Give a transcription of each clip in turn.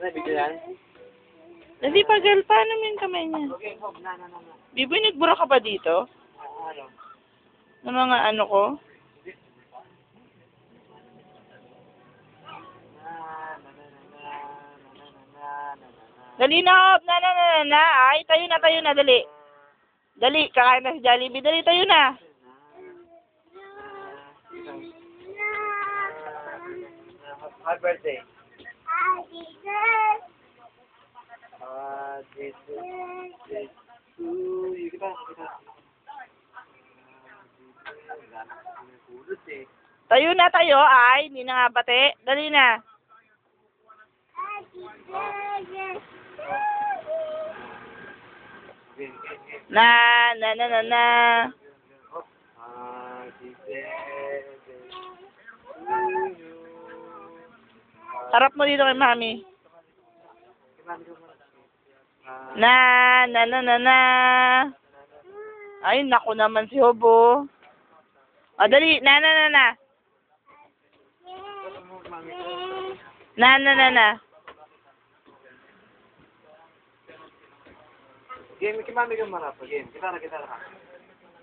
Video yan? Dali pa, girl. Paano mo yung kamay niya? Okay, hop. Na. Biboy, nagbura ka pa dito? Ano? Ng mga ano ko? Dali na, hop. Na. Ay, tayo na. Dali. Dali, kakain na si Jollibee. Dali, tayo na. Happy birthday. Happy birthday Happy birthday to you. Kita. Tayo na tayo. Ay, hindi na nga bate. Dali na. Happy birthday Na. Happy birthday to you. Harap mo dito kay mami. Na. Ay, naku naman si Hobo. O, dali. Na. Na. Game, kimami ka marap. Game, kita na.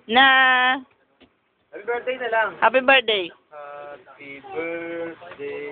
Na. Happy birthday na lang. Happy birthday. Happy birthday